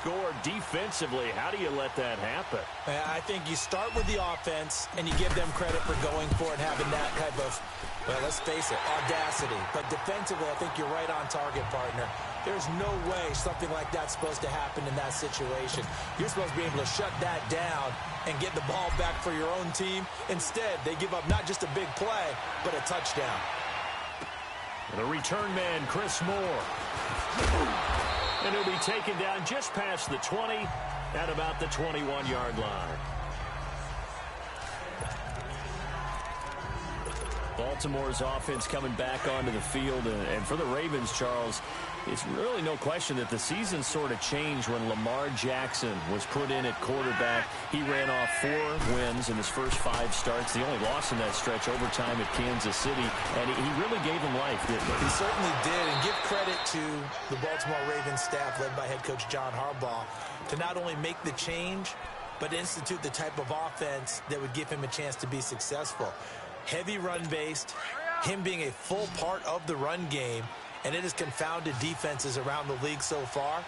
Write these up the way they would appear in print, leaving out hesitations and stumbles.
score defensively. How do you let that happen? I think you start with the offense, and you give them credit for going for it and having that type of, well, let's face it, audacity. But defensively, I think you're right on target, partner. There's no way something like that's supposed to happen in that situation. You're supposed to be able to shut that down and get the ball back for your own team. Instead, they give up not just a big play, but a touchdown. The return man, Chris Moore. And he'll be taken down just past the 20 at about the 21-yard line. Baltimore's offense coming back onto the field. And for the Ravens, Charles, it's really no question that the season sort of changed when Lamar Jackson was put in at quarterback. He ran off 4 wins in his first 5 starts. The only loss in that stretch overtime at Kansas City. And he really gave them life, didn't he? He certainly did. And give credit to the Baltimore Ravens staff led by head coach John Harbaugh to not only make the change, but institute the type of offense that would give him a chance to be successful. Heavy run-based, him being a full part of the run game, and it has confounded defenses around the league so far.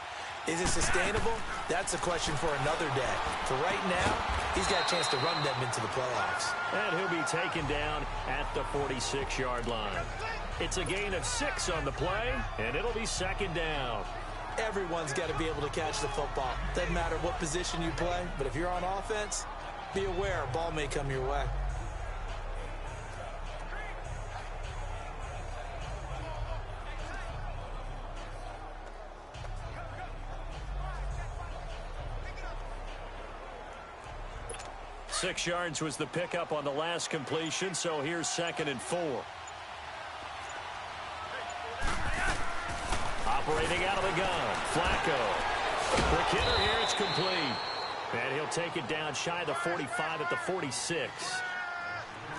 Is it sustainable? That's a question for another day. For right now, he's got a chance to run them into the playoffs. And he'll be taken down at the 46-yard line. It's a gain of 6 on the play, and it'll be second down. Everyone's got to be able to catch the football. Doesn't matter what position you play, but if you're on offense, be aware a ball may come your way. Six yards was the pickup on the last completion, so here's 2nd and 4. Operating out of the gun, Flacco. Quick hitter here, it's complete. And he'll take it down shy of the 45 at the 46.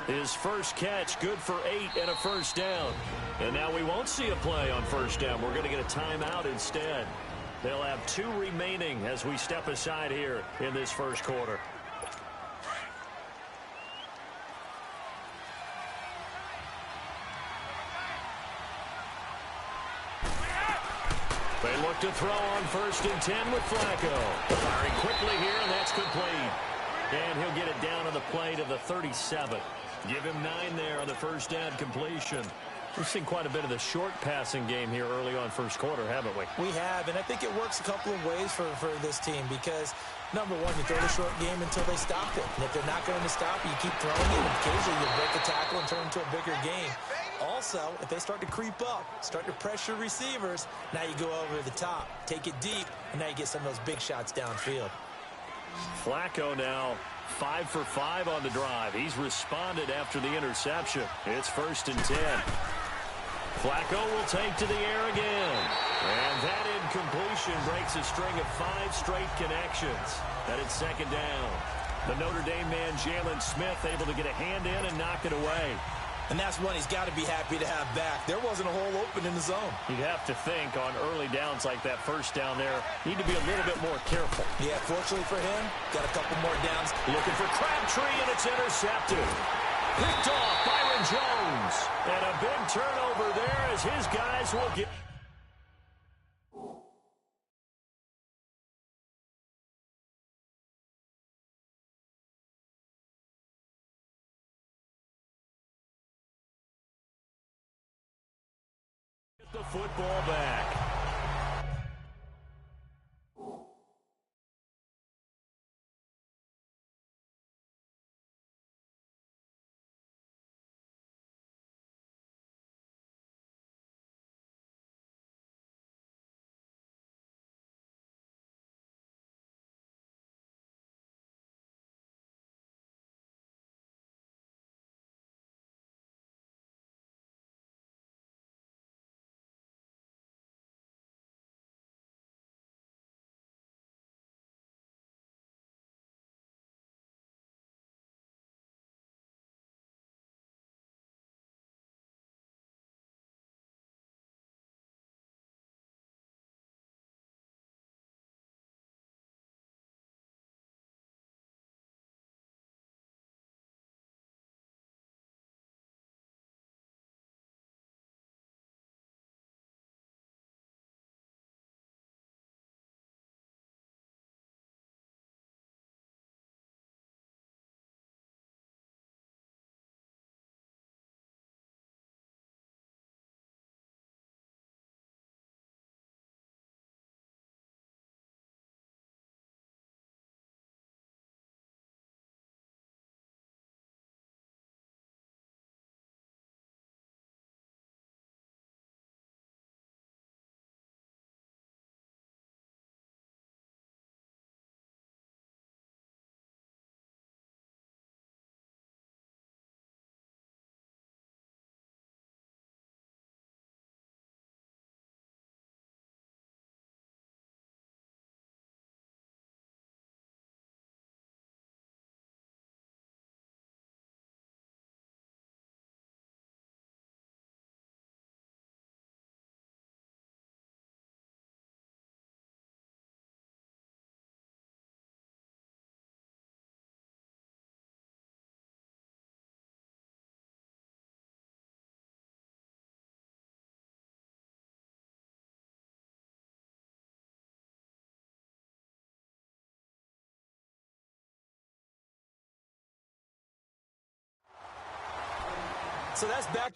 His first catch, good for 8 and a first down. And now we won't see a play on first down. We're going to get a timeout instead. They'll have 2 remaining as we step aside here in this first quarter. They look to throw on 1st and 10 with Flacco. Firing quickly here, and that's complete. And he'll get it down on the play to the 37. Give him 9 there on the first down completion. We've seen quite a bit of the short passing game here early on first quarter, haven't we? We have, and I think it works a couple of ways for this team because, number one, you throw the short game until they stop it. And if they're not going to stop it, you keep throwing it, and occasionally you break a tackle and turn it into a bigger game. Also, if they start to creep up, start to pressure receivers, now you go over the top, take it deep, and now you get some of those big shots downfield. Flacco now 5 for 5 on the drive. He's responded after the interception. It's 1st and 10. Flacco will take to the air again. And that incompletion breaks a string of 5 straight connections. That is 2nd down. The Notre Dame man, Jalen Smith, able to get a hand in and knock it away. And that's one he's got to be happy to have back. There wasn't a hole open in the zone. You'd have to think on early downs like that first down there, need to be a little bit more careful. Yeah, fortunately for him, got a couple more downs. Looking for Crabtree, and it's intercepted. Picked off Byron Jones. And a big turnover there as his guys will get... the football back. So that's back.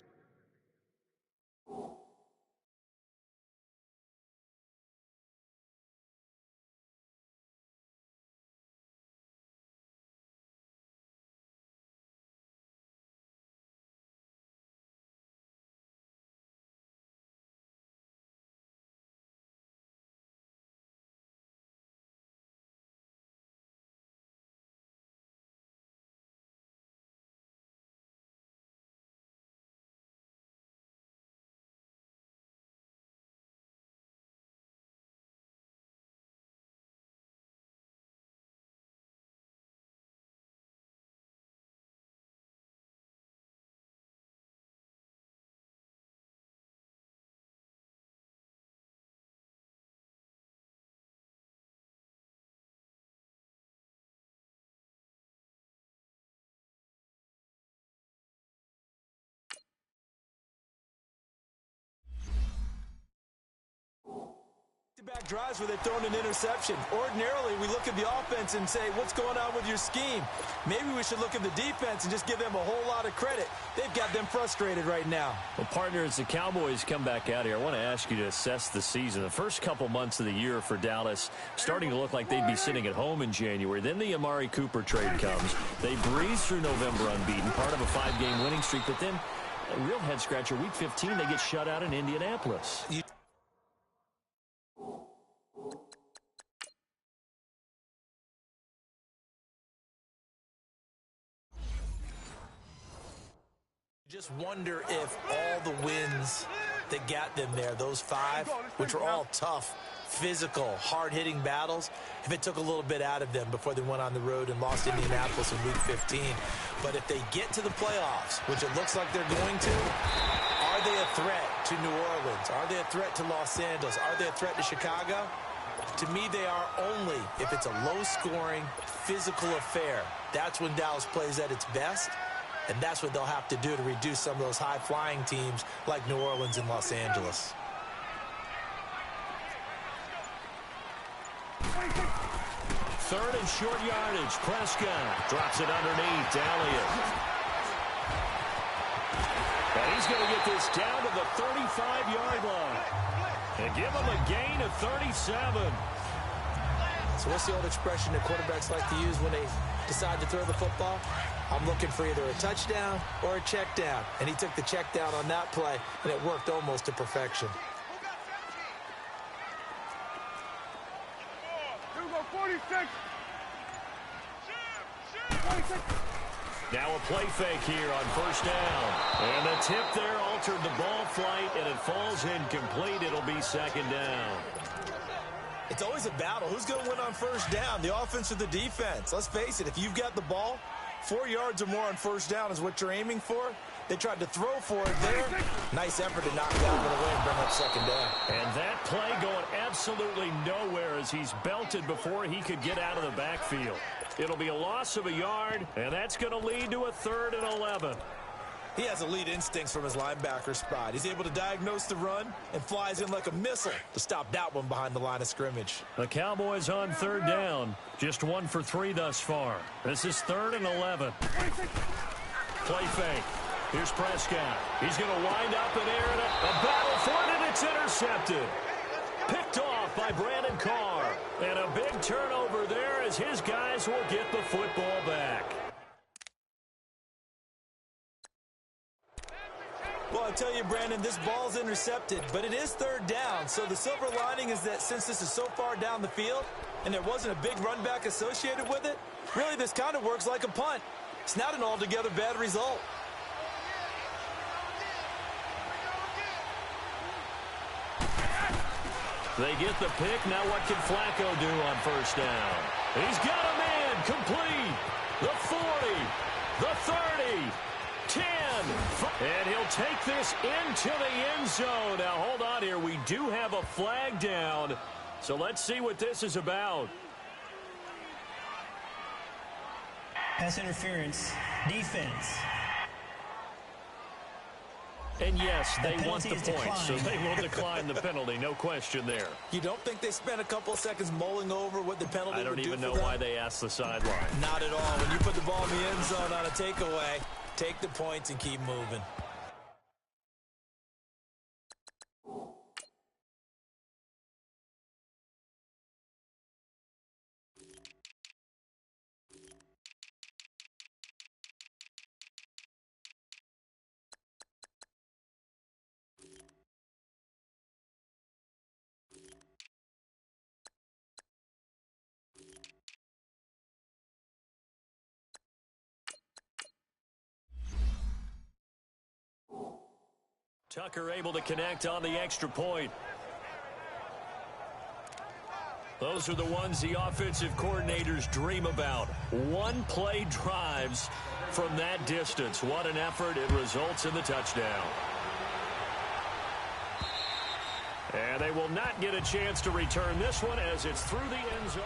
Back drives where they're throwing an interception. Ordinarily, we look at the offense and say, what's going on with your scheme? Maybe we should look at the defense and just give them a whole lot of credit. They've got them frustrated right now. Well, partner, as the Cowboys come back out here, I want to ask you to assess the season. The first couple months of the year for Dallas starting to look like they'd be sitting at home in January. Then the Amari Cooper trade comes. They breeze through November unbeaten, part of a 5-game winning streak. But then, a real head-scratcher, Week 15, they get shut out in Indianapolis. Just wonder if all the wins that got them there, those 5, which were all tough, physical, hard-hitting battles, if it took a little bit out of them before they went on the road and lost Indianapolis in Week 15. But if they get to the playoffs, which it looks like they're going to, are they a threat to New Orleans? Are they a threat to Los Angeles? Are they a threat to Chicago? To me, they are only if it's a low-scoring, physical affair. That's when Dallas plays at its best. And that's what they'll have to do to reduce some of those high-flying teams like New Orleans and Los Angeles. Third and short yardage. Prescott drops it underneath to Elliott. And he's going to get this down to the 35-yard line. And give him a gain of 37. So what's the old expression that quarterbacks like to use when they decide to throw the football? I'm looking for either a touchdown or a check down. And he took the check down on that play, and it worked almost to perfection. Now a play fake here on first down. And the tip there altered the ball flight, and it falls incomplete. It'll be second down. It's always a battle. Who's going to win on first down, the offense or the defense? Let's face it, if you've got the ball, 4 yards or more on first down is what you're aiming for. They tried to throw for it there. Nice effort to knock that one away and bring up second down. And that play going absolutely nowhere as he's belted before he could get out of the backfield. It'll be a loss of a yard, and that's going to lead to a 3rd and 11. He has elite instincts from his linebacker spot. He's able to diagnose the run and flies in like a missile to stop that one behind the line of scrimmage. The Cowboys on 3rd down. Just 1 for 3 thus far. This is 3rd and 11. Play fake. Here's Prescott. He's going to wind up in air, and a battle for it, and it's intercepted. Picked off by Brandon Carr. And a big turnover there as his guys will get the football back. Well, I tell you, Brandon, this ball's intercepted, but it is 3rd down. So the silver lining is that since this is so far down the field and there wasn't a big run back associated with it, really this kind of works like a punt. It's not an altogether bad result. They get the pick. Now what can Flacco do on first down? He's got a man complete. The 40, the 30, 10. And he'll take this into the end zone. Now hold on here. We do have a flag down. So let's see what this is about. Pass interference. Defense. And yes, they want the point, so they will decline the penalty. No question there. You don't think they spent a couple of seconds mulling over what the penalty would do for them? I don't even know why they asked the sideline. Not at all. When you put the ball in the end zone on a takeaway, take the points and keep moving. Tucker able to connect on the extra point. Those are the ones the offensive coordinators dream about. One-play drives from that distance. What an effort. It results in the touchdown. And they will not get a chance to return this one as it's through the end zone.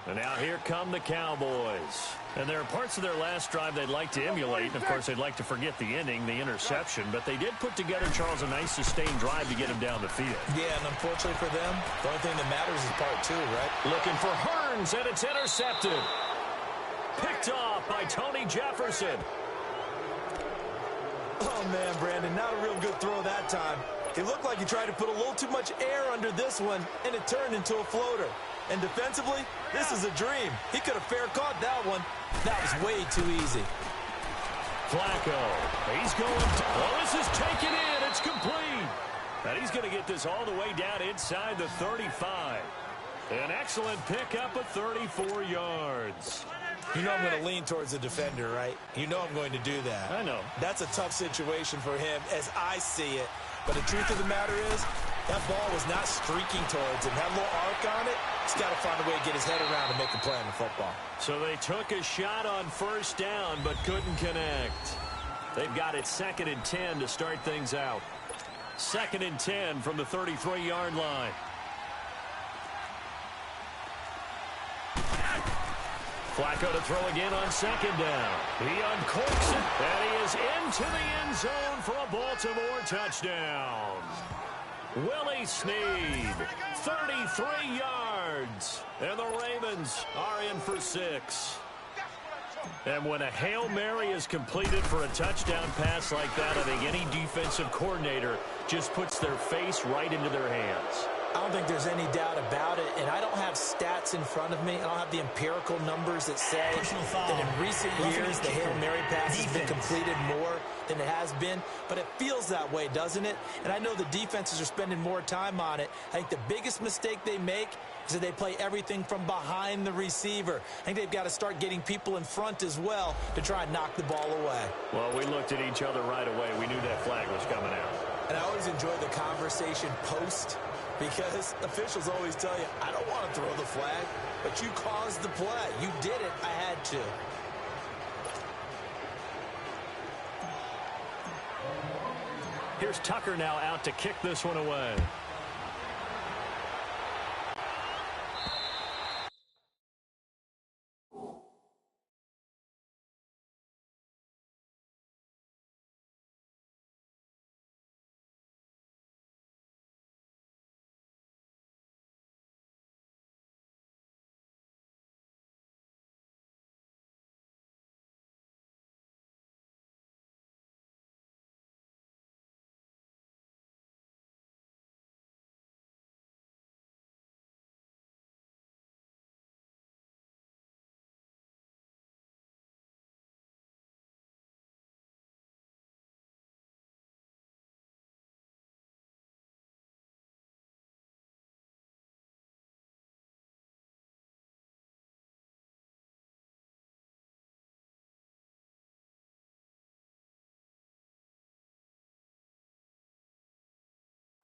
And now here come the Cowboys. And there are parts of their last drive they'd like to emulate. And, of course, they'd like to forget the ending, the interception. But they did put together, Charles, a nice sustained drive to get him down the field. Yeah, and unfortunately for them, the only thing that matters is part two, right? Looking for Hearns, and it's intercepted. Picked off by Tony Jefferson. Oh, man, Brandon, not a real good throw that time. It looked like he tried to put a little too much air under this one, and it turned into a floater. And defensively, this is a dream. He could have fair caught that one. That was way too easy. Flacco, he's going to... Oh, this is taken in. It's complete. And he's going to get this all the way down inside the 35. An excellent pickup of 34 yards. You know I'm going to lean towards the defender, right? You know I'm going to do that. I know. That's a tough situation for him as I see it. But the truth of the matter is, that ball was not streaking towards him. Had a little arc on it. He's got to find a way to get his head around and make a play on the football. So they took a shot on first down but couldn't connect. They've got it 2nd and 10 to start things out. 2nd and 10 from the 33-yard line. Flacco to throw again on 2nd down. He uncorks it, and he is into the end zone for a Baltimore touchdown. Willie Snead, 33 yards, and the Ravens are in for 6. And when a Hail Mary is completed for a touchdown pass like that, I think any defensive coordinator just puts their face right into their hands. I don't think there's any doubt about it, and I don't have stats in front of me. I don't have the empirical numbers that say that in recent years the Hail Mary pass has been completed more than it has been, but it feels that way, doesn't it? And I know the defenses are spending more time on it. I think the biggest mistake they make is that they play everything from behind the receiver. I think they've got to start getting people in front as well to try and knock the ball away. Well, we looked at each other right away. We knew that flag was coming out. And I always enjoy the conversation post, because officials always tell you, I don't want to throw the flag, but you caused the play. You did it. I had to. Here's Tucker now out to kick this one away.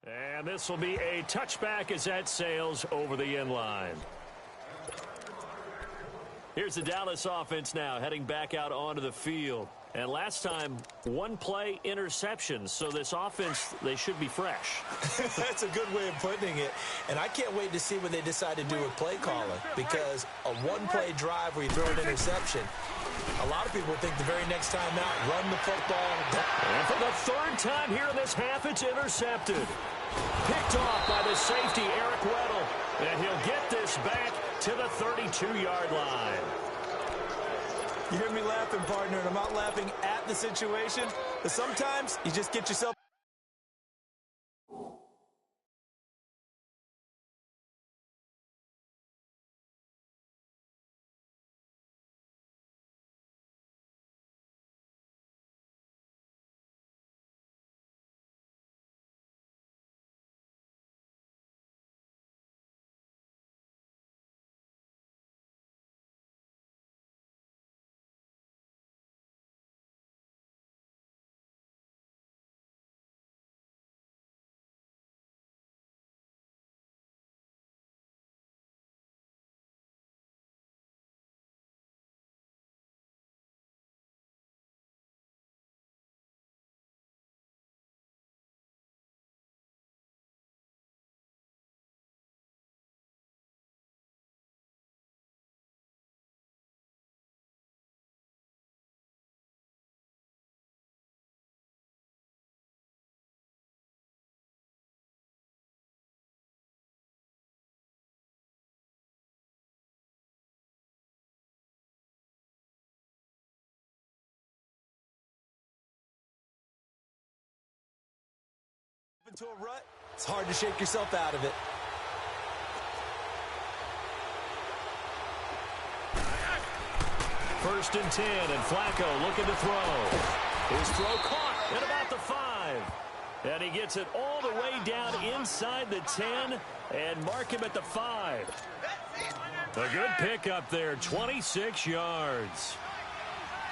And this will be a touchback as that sails over the end line. Here's the Dallas offense now heading back out onto the field. And last time, one play interception. So this offense, they should be fresh. That's a good way of putting it. And I can't wait to see what they decide to do with play calling, because a one-play drive where you throw an interception, a lot of people think the very next time out, run the football. And for the 3rd time here in this half, it's intercepted. Picked off by the safety, Eric Weddle. And he'll get this back to the 32-yard line. You hear me laughing, partner, and I'm not laughing at the situation, but sometimes you just get yourself Into a rut, it's hard to shake yourself out of it. First and 10, and Flacco looking to throw. His throw caught at about the 5. And he gets it all the way down inside the 10 and mark him at the 5. A good pickup there, 26 yards.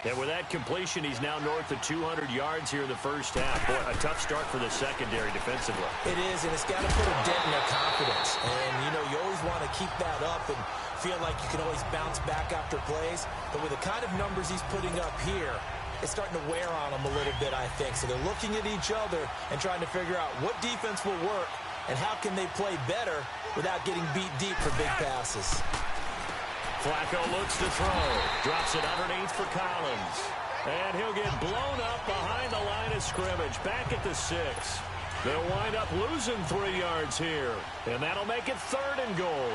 And with that completion, he's now north of 200 yards here in the first half. Boy, a tough start for the secondary defensively. It is, and it's got to put a dent in their confidence. And, you know, you always want to keep that up and feel like you can always bounce back after plays. But with the kind of numbers he's putting up here, it's starting to wear on them a little bit, I think. So they're looking at each other and trying to figure out what defense will work and how can they play better without getting beat deep for big passes. Flacco looks to throw. Drops it underneath for Collins. And he'll get blown up behind the line of scrimmage. Back at the 6. They'll wind up losing 3 yards here. And that'll make it 3rd and goal.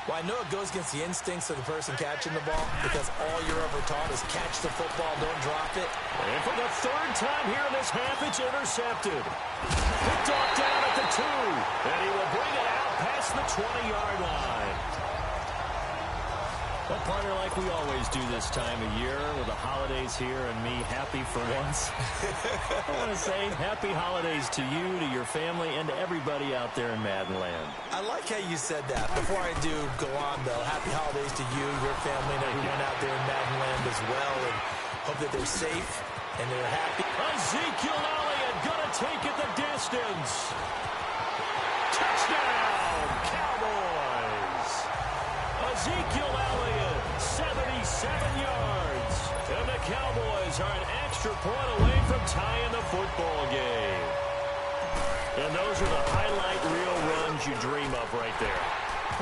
Well, I know it goes against the instincts of the person catching the ball because all you're ever taught is catch the football, don't drop it. And for the 3rd time here in this half, it's intercepted. Picked off down at the 2. And he will bring it out past the 20-yard line. Well, partner, like we always do this time of year with the holidays here and me happy for once. I want to say happy holidays to you, to your family, and to everybody out there in Madden land. I like how you said that. Before I do go on, though, happy holidays to you, your family, and everyone out there in Madden land as well. And hope that they're safe and they're happy. Ezekiel Elliott going to take it the distance. Touchdown, Cowboys. Ezekiel Elliott, 77 yards. And the Cowboys are an extra point away from tying the football game. And those are the highlight reel runs you dream of right there.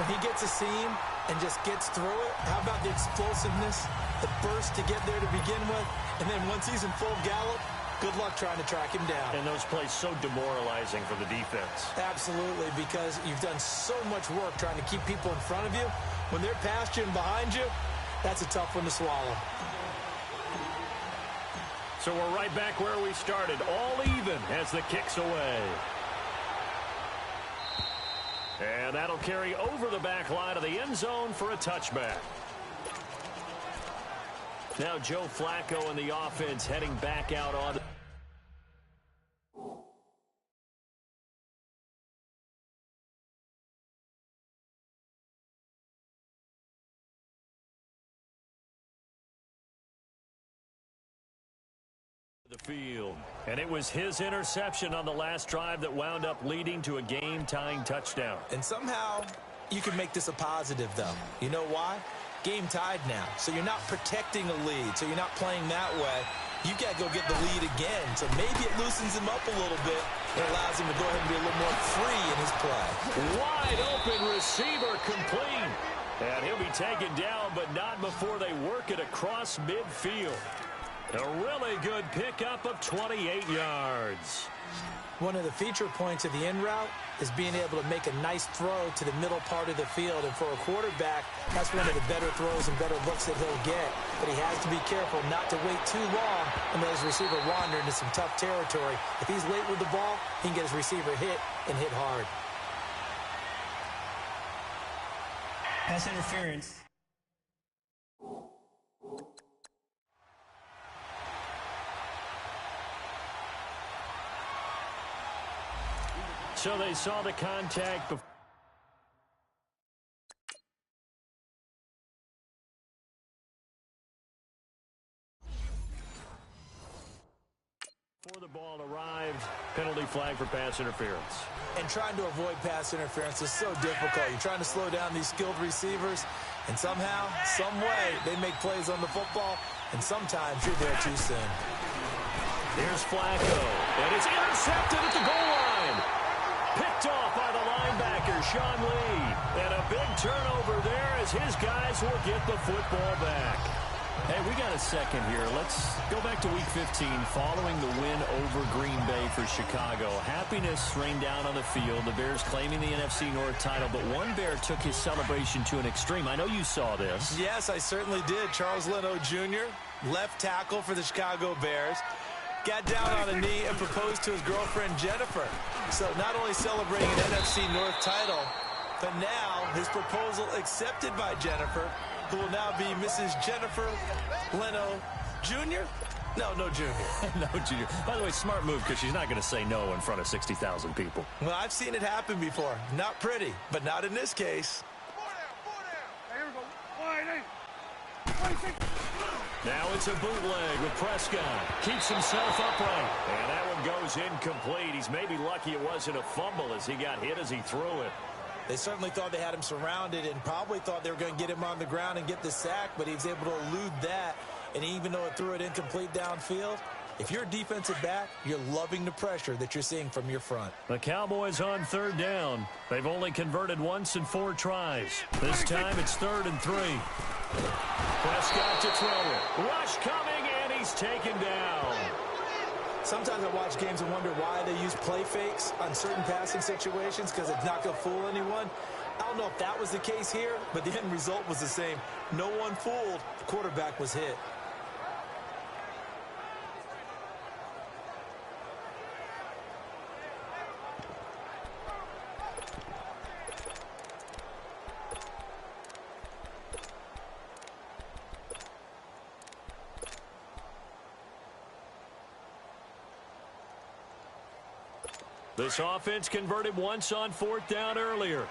When he gets a seam and just gets through it, how about the explosiveness, the burst to get there to begin with, and then once he's in full gallop, good luck trying to track him down. And those plays so demoralizing for the defense. Absolutely, because you've done so much work trying to keep people in front of you. When they're past you and behind you, that's a tough one to swallow. So we're right back where we started, all even as the kick's away. And that'll carry over the back line of the end zone for a touchback. Now Joe Flacco and the offense heading back out on the field. And it was his interception on the last drive that wound up leading to a game-tying touchdown. And somehow you can make this a positive, though. You know why? Game tied now, so you're not protecting a lead, so you're not playing that way. You've got to go get the lead again, so maybe it loosens him up a little bit and allows him to go ahead and be a little more free in his play. Wide open receiver complete. And he'll be taken down, but not before they work it across midfield. A really good pickup of 28 yards. One of the feature points of the in route is being able to make a nice throw to the middle part of the field. And for a quarterback, that's one of the better throws and better looks that he'll get. But he has to be careful not to wait too long and let his receiver wander into some tough territory. If he's late with the ball, he can get his receiver hit and hit hard. Pass interference. So they saw the contact before the ball arrived. Penalty flag for pass interference. And trying to avoid pass interference is so difficult. You're trying to slow down these skilled receivers, and somehow, some way, they make plays on the football, and sometimes you're there too soon. Here's Flacco, and it's intercepted at the goal line. Picked off by the linebacker, Sean Lee. And a big turnover there as his guys will get the football back. Hey, we got a second here. Let's go back to Week 15 following the win over Green Bay for Chicago. Happiness rained down on the field. The Bears claiming the NFC North title, but one Bear took his celebration to an extreme. I know you saw this. Yes, I certainly did. Charles Leno Jr., left tackle for the Chicago Bears, got down on a knee and proposed to his girlfriend, Jennifer. So not only celebrating an NFC North title, but now his proposal accepted by Jennifer, who will now be Mrs. Jennifer Leno Jr.? No Junior. No Junior. By the way, smart move, because she's not going to say no in front of 60,000 people. Well, I've seen it happen before. Not pretty, but not in this case. Here we go. 26. Now it's a bootleg with Prescott. Keeps himself upright. And that one goes incomplete. He's maybe lucky it wasn't a fumble as he got hit as he threw it. They certainly thought they had him surrounded and probably thought they were going to get him on the ground and get the sack, but he was able to elude that. And even though it threw it incomplete downfield, if you're a defensive back, you're loving the pressure that you're seeing from your front. The Cowboys on third down. They've only converted once in 4 tries. This time it's 3rd and 3. Prescott to throw it. Rush coming, and he's taken down. Sometimes I watch games and wonder why they use play fakes on certain passing situations, because it's not going to fool anyone. I don't know if that was the case here, but the end result was the same. No one fooled. The quarterback was hit. This offense converted once on 4th down earlier.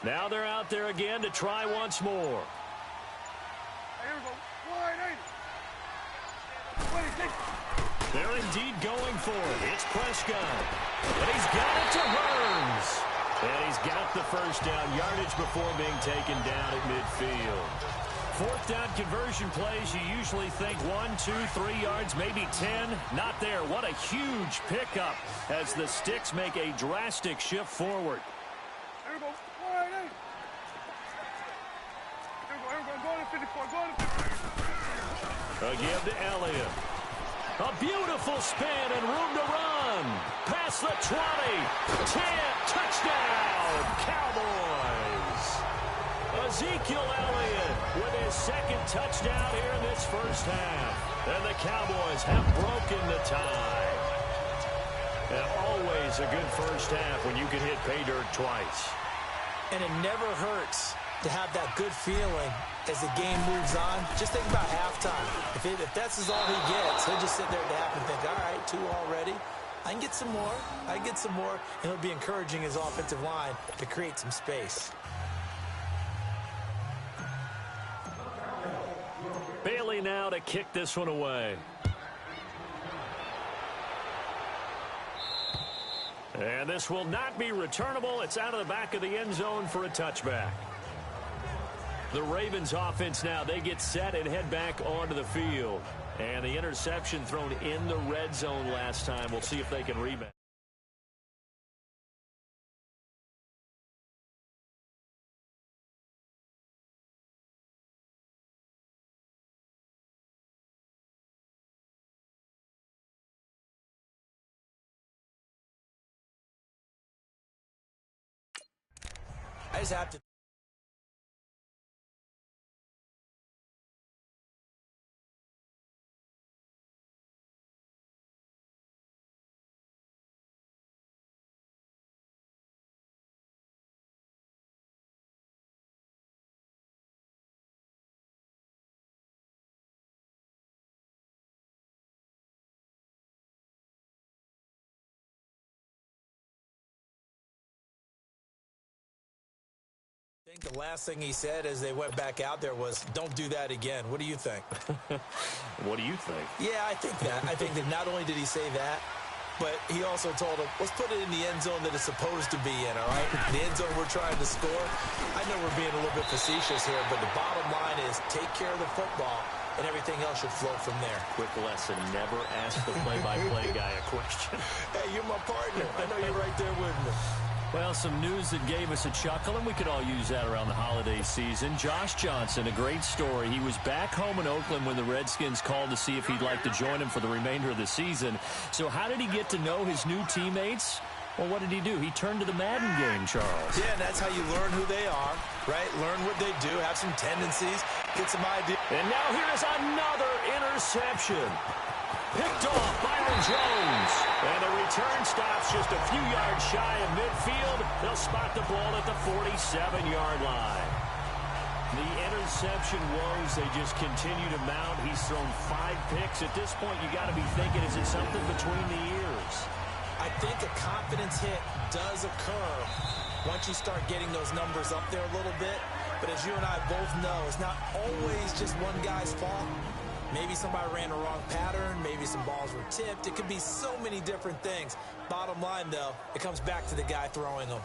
Now they're out there again to try once more. Here we go. 26. They're indeed going for it. It's Prescott. And he's got it to Burns. And he's got the first down yardage before being taken down at midfield. 4th down conversion plays, you usually think 1, 2, 3 yards, maybe 10. Not there. What a huge pickup as the Sticks make a drastic shift forward. Here we go. 28. Here we go. Go to 54. Go to 54. Again to Elliott. A beautiful spin and room to run. Past the 20. 10. Touchdown. Cowboys. Ezekiel Elliott with his 2nd touchdown here in this first half. And the Cowboys have broken the tie. And always a good first half when you can hit pay dirt twice. And it never hurts to have that good feeling as the game moves on. Just think about halftime. If that's all he gets, he'll just sit there at the half and think, all right, 2 already. I can get some more. I can get some more. And he'll be encouraging his offensive line to create some space. Bailey now to kick this one away. And this will not be returnable. It's out of the back of the end zone for a touchback. The Ravens offense now, they get set and head back onto the field. And the interception thrown in the red zone last time. We'll see if they can rebound. I just have to. I think the last thing he said as they went back out there was, don't do that again. What do you think? What do you think? Yeah, I think that. I think that not only did he say that, but he also told him, let's put it in the end zone that it's supposed to be in, all right? The end zone we're trying to score. I know we're being a little bit facetious here, but the bottom line is take care of the football, and everything else should flow from there. Quick lesson, never ask the play-by-play guy a question. Hey, you're my partner. I know you're right there with me. Well, some news that gave us a chuckle, and we could all use that around the holiday season. Josh Johnson, a great story. He was back home in Oakland when the Redskins called to see if he'd like to join him for the remainder of the season. So how did he get to know his new teammates? Well, what did he do? He turned to the Madden game, Charles. Yeah, and that's how you learn who they are, right? Learn what they do, have some tendencies, get some ideas. And now here is another interception. Picked off by Jones. And the return stops just a few yards shy of midfield. They'll spot the ball at the 47-yard line. The interception woes, they just continue to mount. He's thrown 5 picks. At this point, you got to be thinking, is it something between the ears? I think a confidence hit does occur once you start getting those numbers up there a little bit. But as you and I both know, it's not always just one guy's fault. Maybe somebody ran a wrong pattern. Maybe some balls were tipped. It could be so many different things. Bottom line, though, it comes back to the guy throwing them.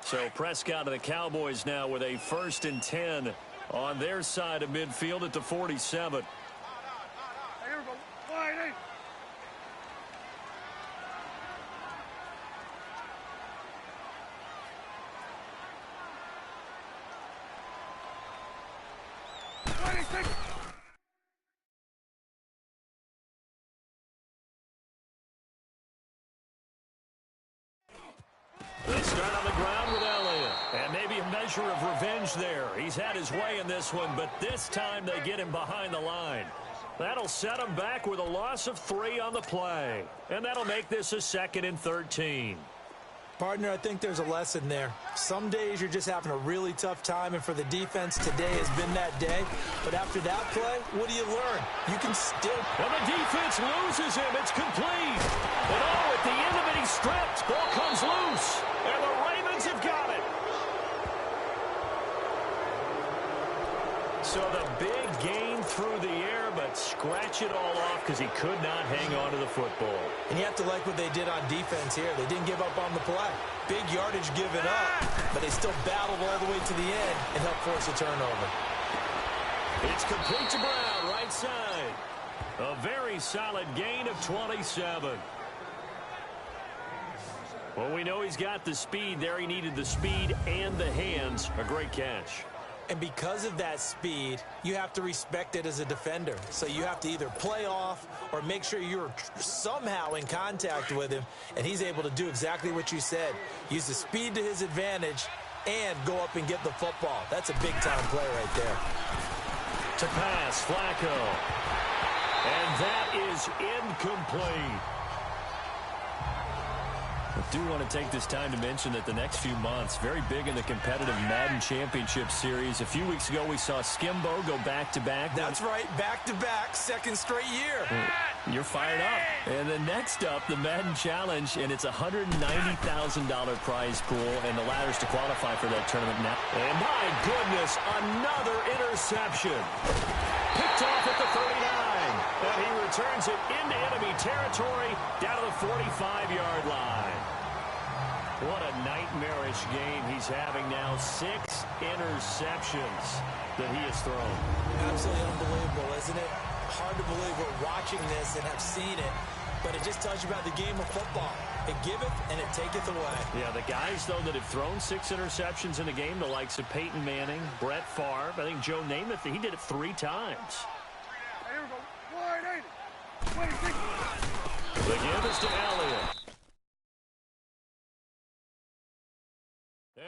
So Prescott and the Cowboys now with a 1st and 10 on their side of midfield at the 47. Here we go. Wide eight. They start on the ground with Elliott. And maybe a measure of revenge there. He's had his way in this one, but this time they get him behind the line. That'll set him back with a loss of 3 on the play. And that'll make this a 2nd and 13. Partner, I think there's a lesson there. Some days you're just having a really tough time, and for the defense, today has been that day. But after that play, what do you learn? You can still... And the defense loses him. It's complete. And at the end of it, he's stripped. Ball comes loose. And the Ravens have got it. So the big gain through the air, but scratch it all off because he could not hang on to the football. And you have to like what they did on defense here. They didn't give up on the play. Big yardage given up, but they still battled all the way to the end and helped force a turnover. It's complete to Brown, right side. A very solid gain of 27. Well, we know he's got the speed there. He needed the speed and the hands. A great catch. And because of that speed, you have to respect it as a defender. So you have to either play off or make sure you're somehow in contact with him, and he's able to do exactly what you said. Use the speed to his advantage and go up and get the football. That's a big-time play right there. To pass, Flacco. And that is incomplete. I do want to take this time to mention that the next few months, very big in the competitive Madden Championship Series. A few weeks ago, we saw Skimbo go back-to-back. That's right, back-to-back, 2nd straight year. You're fired up. And then next up, the Madden Challenge, and it's a $190,000 prize pool, and the ladders to qualify for that tournament now. And my goodness, another interception. Picked off at the 39. And he returns it into enemy territory down to the 45-yard line. What a nightmarish game he's having now. 6 interceptions that he has thrown. Absolutely unbelievable, isn't it? Hard to believe we're watching this and have seen it, but it just tells you about the game of football. It giveth and it taketh away. Yeah, the guys, though, that have thrown 6 interceptions in the game, the likes of Peyton Manning, Brett Favre, I think Joe Namath, he did it 3 times. Here we go. Wide 80. 26. The give is to Elliott.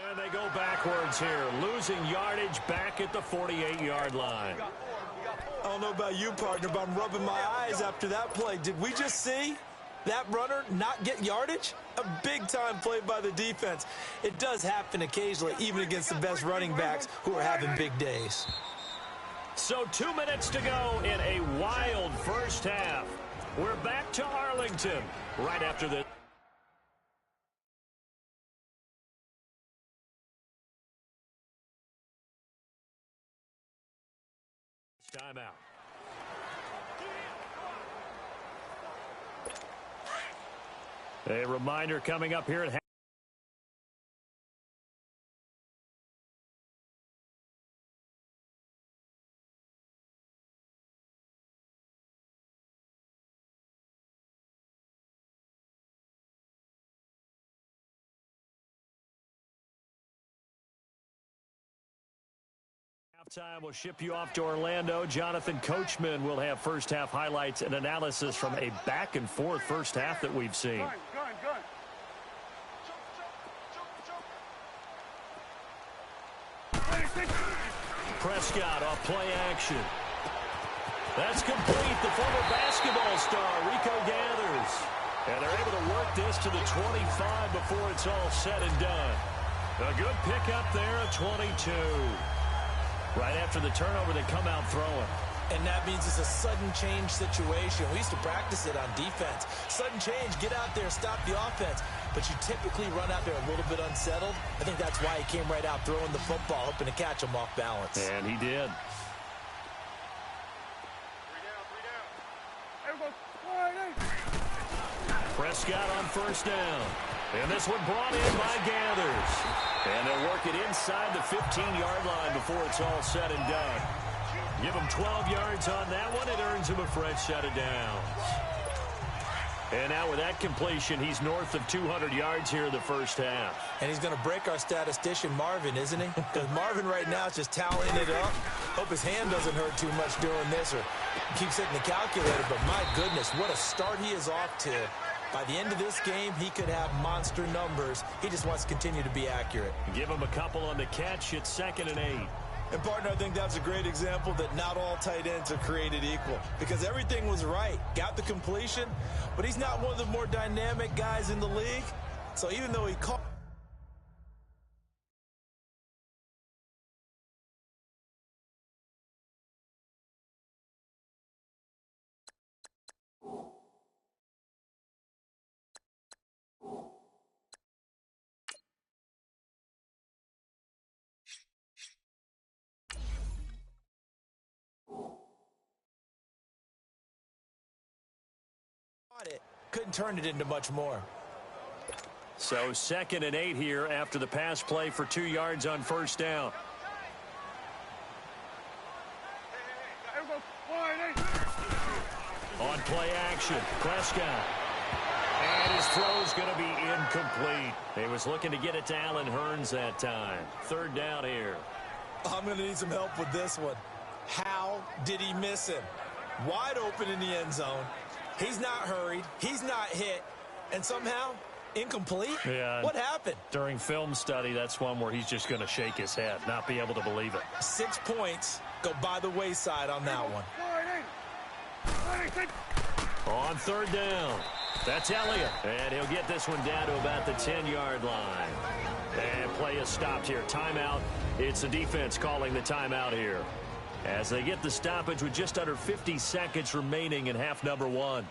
And they go backwards here, losing yardage back at the 48-yard line. I don't know about you, partner, but I'm rubbing my eyes after that play. Did we just see that runner not get yardage? A big-time play by the defense. It does happen occasionally, even against the best running backs who are having big days. So 2 minutes to go in a wild first half. We're back to Arlington right after this. Timeout. A reminder coming up here at Halftime will ship you off to Orlando. Jonathan Coachman will have first-half highlights and analysis from a back-and-forth first half that we've seen. Gun. Prescott off play action. That's complete. The former basketball star, Rico Gathers. And they're able to work this to the 25 before it's all said and done. A good pickup there, a 22. Right after the turnover, they come out throwing. And that means it's a sudden change situation. We used to practice it on defense. Sudden change, get out there, stop the offense. But you typically run out there a little bit unsettled. I think that's why he came right out throwing the football, hoping to catch him off balance. And he did. Prescott on first down. And this one brought in by Gathers. And they'll work it inside the 15-yard line before it's all said and done. Give him 12 yards on that one. It earns him a fresh set of downs. And now with that completion, he's north of 200 yards here in the first half. And he's going to break our statistician Marvin, isn't he? Because Marvin right now is just tallying it up. Hope his hand doesn't hurt too much doing this or keeps hitting the calculator. But my goodness, what a start he is off to. By the end of this game, he could have monster numbers. He just wants to continue to be accurate. Give him a couple on the catch. It's 2nd and 8. And, partner, I think that's a great example that not all tight ends are created equal. Because everything was right. Got the completion, but he's not one of the more dynamic guys in the league. So even though he caught... it, couldn't turn it into much more. So 2nd and 8 here after the pass play for 2 yards on first down. On play action, Prescott. And his throw's going to be incomplete. He was looking to get it to Allen Hurns that time. 3rd down here. I'm going to need some help with this one. How did he miss him? Wide open in the end zone. He's not hurried. He's not hit. And somehow, incomplete? Yeah. What happened? During film study, that's one where he's just going to shake his head, not be able to believe it. 6 points go by the wayside on that one. On 3rd down, that's Elliott. And he'll get this one down to about the 10-yard line. And play is stopped here. Timeout. It's the defense calling the timeout here, as they get the stoppage with just under 50 seconds remaining in half number 1.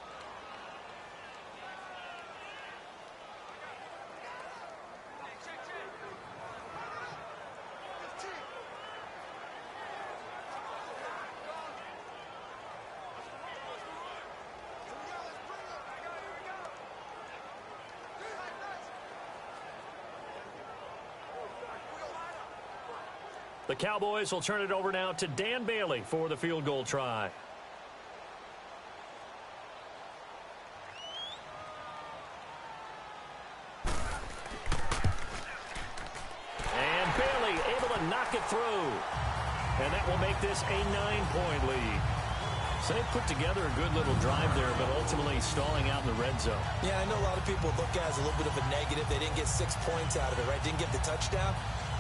The Cowboys will turn it over now to Dan Bailey for the field goal try. And Bailey able to knock it through. And that will make this a 9-point lead. So they put together a good little drive there, but ultimately stalling out in the red zone. Yeah, I know a lot of people look at it as a little bit of a negative. They didn't get 6 points out of it, right? Didn't get the touchdown.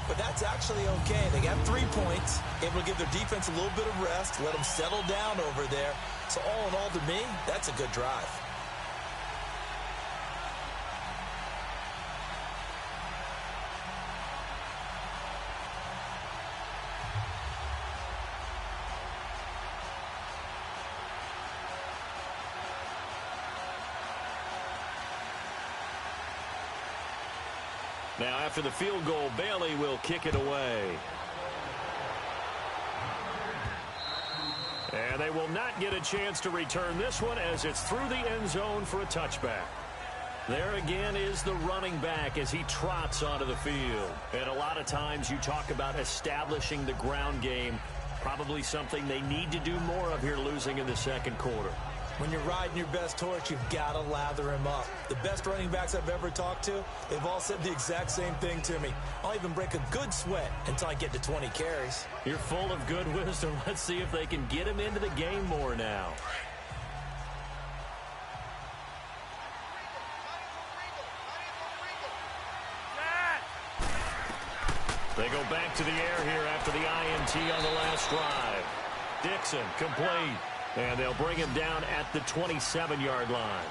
But that's actually okay. They got 3 points, able to give their defense a little bit of rest, let them settle down over there. So all in all, to me, that's a good drive. Now, after the field goal, Bailey will kick it away. And they will not get a chance to return this one as it's through the end zone for a touchback. There again is the running back as he trots onto the field. And a lot of times you talk about establishing the ground game. Probably something they need to do more of here, losing in the second quarter. When you're riding your best horse, you've got to lather him up. The best running backs I've ever talked to, they've all said the exact same thing to me. I'll even break a good sweat until I get to 20 carries. You're full of good wisdom. Let's see if they can get him into the game more now. They go back to the air here after the INT on the last drive. Dixon complete. And they'll bring him down at the 27-yard line.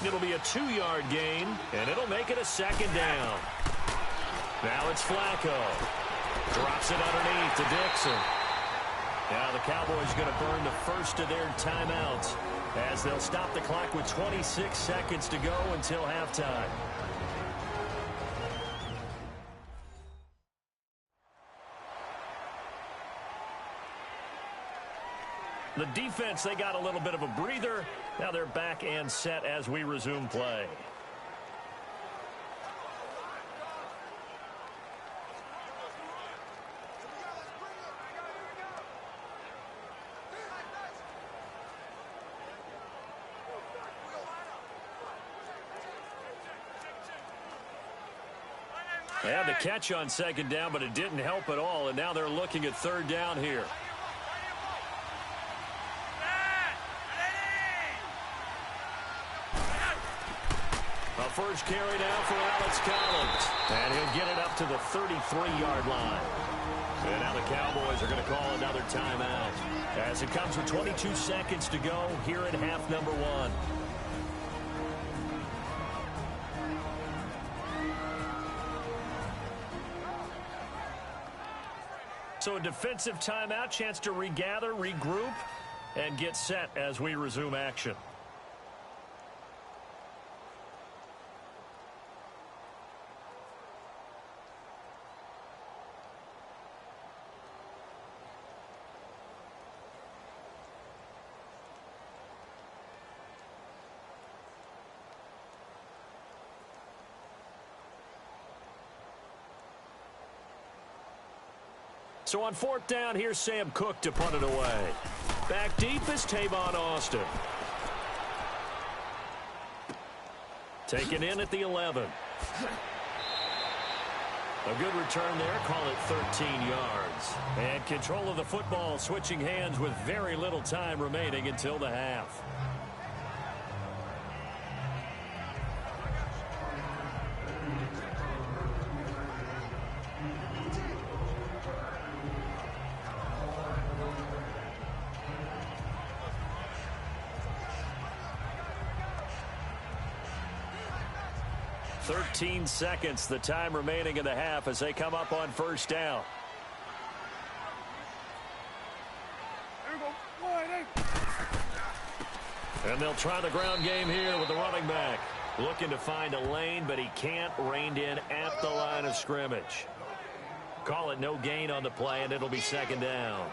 It'll be a 2-yard gain, and it'll make it a second down. Now it's Flacco. Drops it underneath to Dixon. Now the Cowboys going to burn the first of their timeouts as they'll stop the clock with 26 seconds to go until halftime. The defense, they got a little bit of a breather. Now they're back and set as we resume play. They had the catch on second down, but it didn't help at all, and now they're looking at third down here. First carry now for Alex Collins. And he'll get it up to the 33-yard line. And now the Cowboys are going to call another timeout as it comes with 22 seconds to go here in half number 1. So a defensive timeout, chance to regather, regroup, and get set as we resume action. So on fourth down, here's Sam Cook to punt it away. Back deep is Tavon Austin. Taken in at the 11. A good return there, call it 13 yards. And control of the football switching hands with very little time remaining until the half. Seconds, the time remaining in the half as they come up on first down. And they'll try the ground game here with the running back. Looking to find a lane, but he can't. Reined in at the line of scrimmage. Call it no gain on the play, and it'll be second down.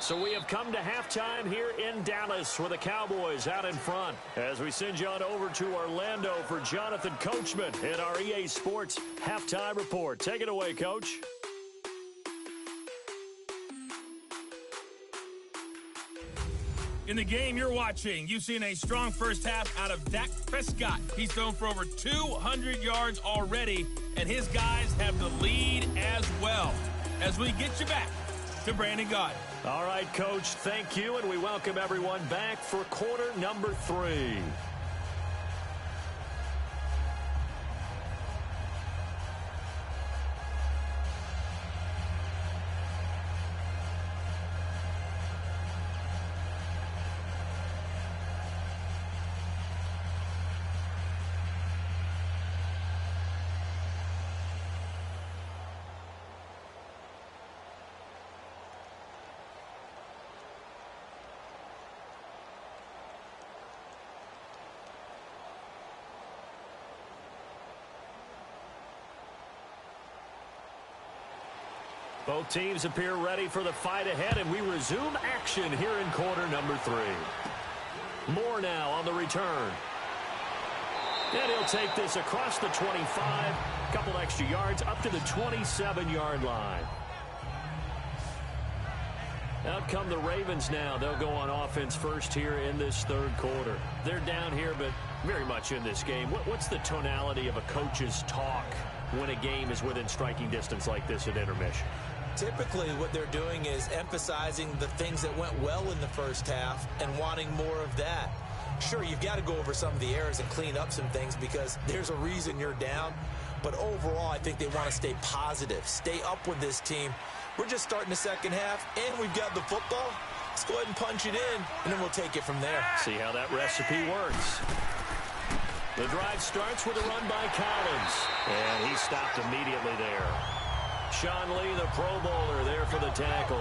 So we have come to halftime here in Dallas with the Cowboys out in front as we send you on over to Orlando for Jonathan Coachman in our EA Sports Halftime Report. Take it away, Coach. In the game you're watching, you've seen a strong first half out of Dak Prescott. He's thrown for over 200 yards already, and his guys have the lead as well. As we get you back to Brandon Gaudin. All right, Coach, thank you, and we welcome everyone back for quarter number 3. Both teams appear ready for the fight ahead, and we resume action here in quarter number 3. Moore now on the return. And he'll take this across the 25, a couple extra yards up to the 27-yard line. Out come the Ravens now. They'll go on offense first here in this third quarter. They're down here, but very much in this game. What's the tonality of a coach's talk when a game is within striking distance like this at intermission? Typically, what they're doing is emphasizing the things that went well in the first half and wanting more of that. Sure, you've got to go over some of the errors and clean up some things because there's a reason you're down. But overall, I think they want to stay positive, stay up with this team. We're just starting the second half, and we've got the football. Let's go ahead and punch it in, and then we'll take it from there. See how that recipe works. The drive starts with a run by Collins, and he stopped immediately there. Sean Lee, the Pro Bowler, there for the tackle.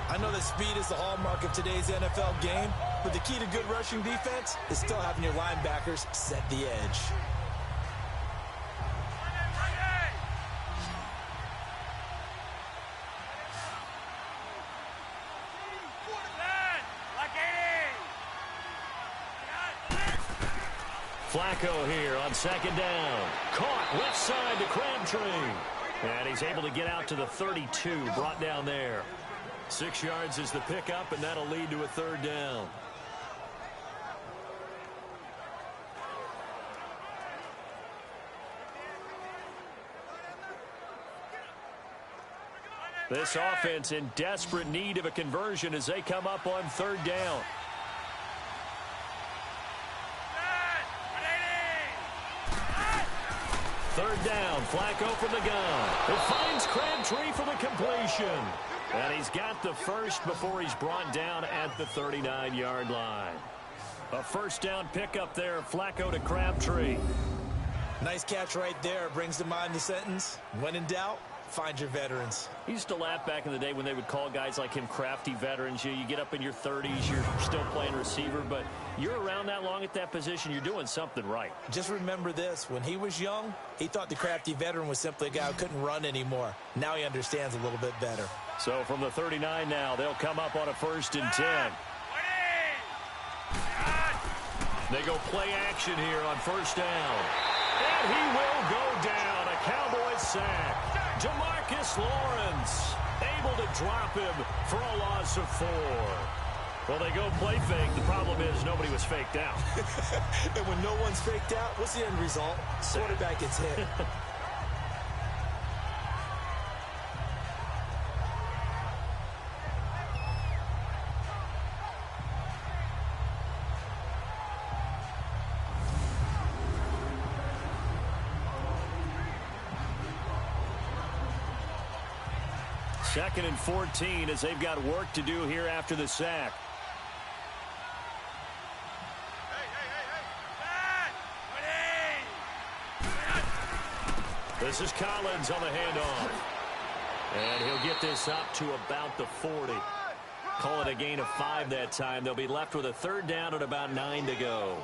I know that speed is the hallmark of today's NFL game, but the key to good rushing defense is still having your linebackers set the edge. Flacco here on second down. Caught left side to Crabtree. And he's able to get out to the 32, brought down there. 6 yards is the pickup, and that'll lead to a third down. This offense in desperate need of a conversion as they come up on third down. Third down, Flacco from the gun. It finds Crabtree for the completion. And he's got the first before he's brought down at the 39-yard line. A first down pickup there, Flacco to Crabtree. Nice catch right there. Brings to mind the sentence, when in doubt, find your veterans. He used to laugh back in the day when they would call guys like him crafty veterans. You get up in your 30s, you're still playing receiver, but you're around that long at that position, you're doing something right. Just remember this. When he was young, he thought the crafty veteran was simply a guy who couldn't run anymore. Now he understands a little bit better. So from the 39 now, they'll come up on a 1st and 10. They go play action here on first down. And he will go down. A Cowboys sack. Demarcus Lawrence able to drop him for a loss of 4. Well, they go play fake. The problem is nobody was faked out. And when no one's faked out, what's the end result? Quarterback gets hit. Second and 14 as they've got work to do here after the sack. This is Collins on the handoff. And he'll get this up to about the 40. Call it a gain of 5 that time. They'll be left with a third down and about 9 to go.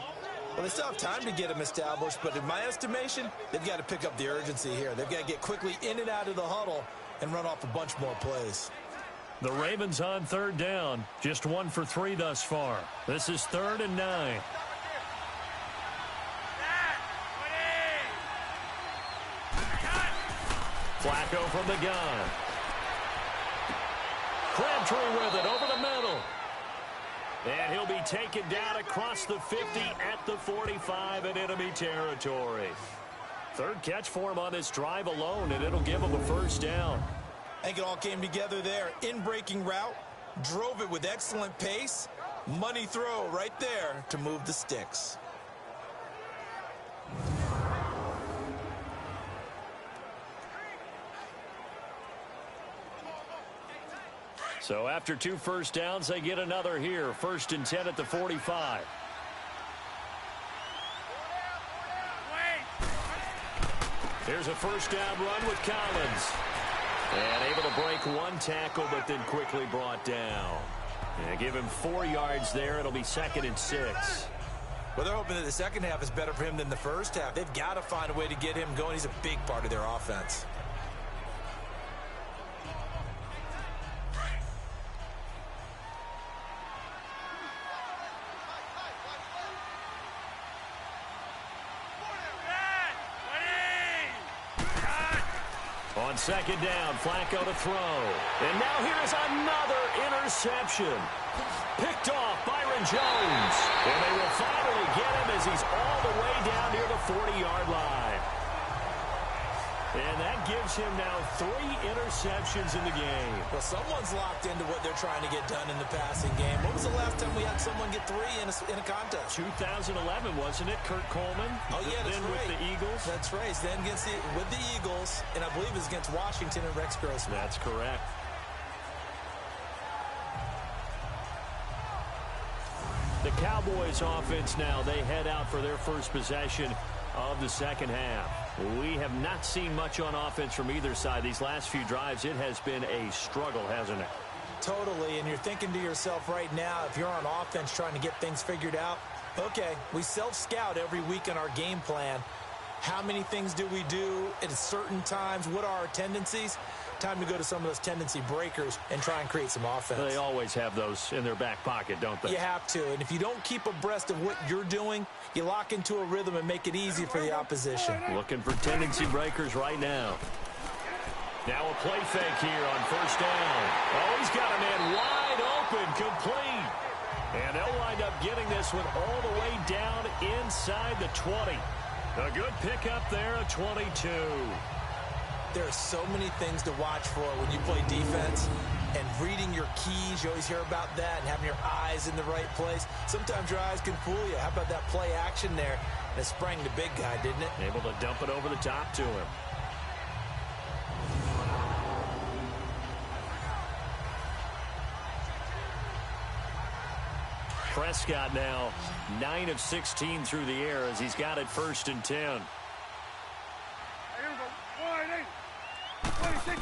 Well, they still have time to get him established, but in my estimation, they've got to pick up the urgency here. They've got to get quickly in and out of the huddle and run off a bunch more plays. The Ravens on third down. Just 1 for 3 thus far. This is 3rd and 9. Flacco from the gun. Crabtree with it over the middle. And he'll be taken down across the 50 at the 45 in enemy territory. Third catch for him on this drive alone, and it'll give him a first down. I think it all came together there. In-breaking route, drove it with excellent pace. Money throw right there to move the sticks. So after 2 first downs, they get another here. 1st and 10 at the 45. Here's a first down run with Collins. And able to break 1 tackle, but then quickly brought down. And give him 4 yards there. It'll be 2nd and 6. Well, they're hoping that the second half is better for him than the first half. They've got to find a way to get him going. He's a big part of their offense. On On second down, Flacco to throw. And now here's another interception. Picked off Byron Jones. And they will finally get him as he's all the way down near the 40-yard line. And that gives him now 3 interceptions in the game. Well, someone's locked into what they're trying to get done in the passing game. When was the last time we had someone get 3 in a contest? 2011, wasn't it? Kurt Coleman. Oh, yeah, that's then right. with the Eagles. That's right. Then with the Eagles, and I believe it was against Washington and Rex Grossman. That's correct. The Cowboys offense now, they head out for their first possession of the second half. We have not seen much on offense from either side. These last few drives, it has been a struggle, hasn't it? Totally, and you're thinking to yourself right now, if you're on offense trying to get things figured out, okay, we self-scout every week in our game plan. How many things do we do at certain times? What are our tendencies? Time to go to some of those tendency breakers and try and create some offense. They always have those in their back pocket, don't they? You have to, and if you don't keep abreast of what you're doing, you lock into a rhythm and make it easy for the opposition. Looking for tendency breakers right now. Now a play fake here on first down. Oh, he's got a man wide open, complete. And they'll wind up getting this one all the way down inside the 20. A good pickup there, a 22. There are so many things to watch for when you play defense, and reading your keys, you always hear about that, and having your eyes in the right place. Sometimes your eyes can fool you. How about that play action there? And it sprang the big guy, didn't it? Able to dump it over the top to him. Prescott now 9 of 16 through the air as he's got it 1st and 10. Here we go. Wide 8. 26.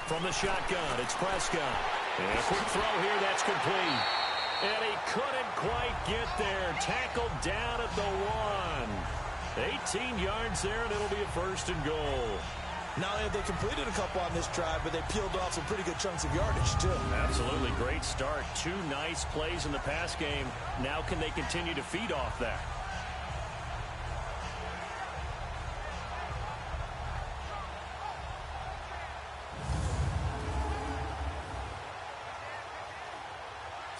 From the shotgun, it's Prescott. And a quick throw here, that's complete. And he couldn't quite get there. Tackled down at the 1. 18 yards there, and it'll be a 1st and goal. Not only have they completed a couple on this drive, but they peeled off some pretty good chunks of yardage, too. Absolutely great start. 2 nice plays in the pass game. Now can they continue to feed off that?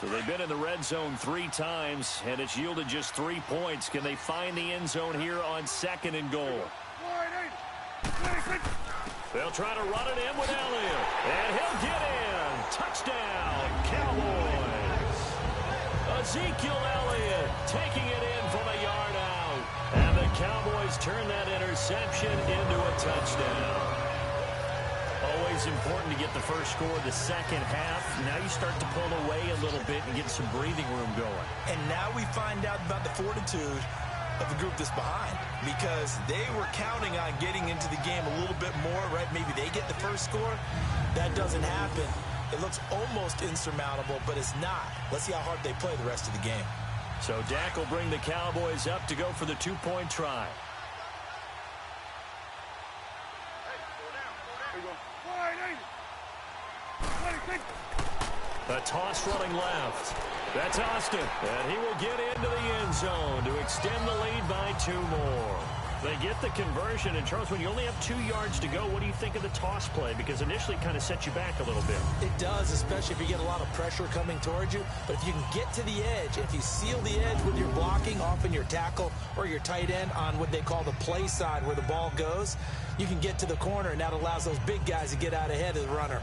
So they've been in the red zone 3 times, and it's yielded just 3 points. Can they find the end zone here on 2nd and goal? Wide 8. 26. They'll try to run it in with Elliott. And he'll get in. Touchdown, Cowboys. Ezekiel Elliott taking it in from a yard out. And the Cowboys turn that interception into a touchdown. Always important to get the first score of the second half. Now you start to pull away a little bit and get some breathing room going. And now we find out about the fortitude of the group that's behind, because they were counting on getting into the game a little bit more, right? Maybe they get the first score. That doesn't happen. It looks almost insurmountable, but it's not. Let's see how hard they play the rest of the game. So Dak will bring the Cowboys up to go for the 2-point try. Here we go. Wide 8. 26. A toss running left. That's Austin. And he will get into the end zone to extend the lead by 2 more. They get the conversion. And, Charles, when you only have 2 yards to go, what do you think of the toss play? Because initially it kind of sets you back a little bit. It does, especially if you get a lot of pressure coming towards you. But if you can get to the edge, if you seal the edge with your blocking, often your tackle or your tight end on what they call the play side where the ball goes, you can get to the corner, and that allows those big guys to get out ahead of the runner.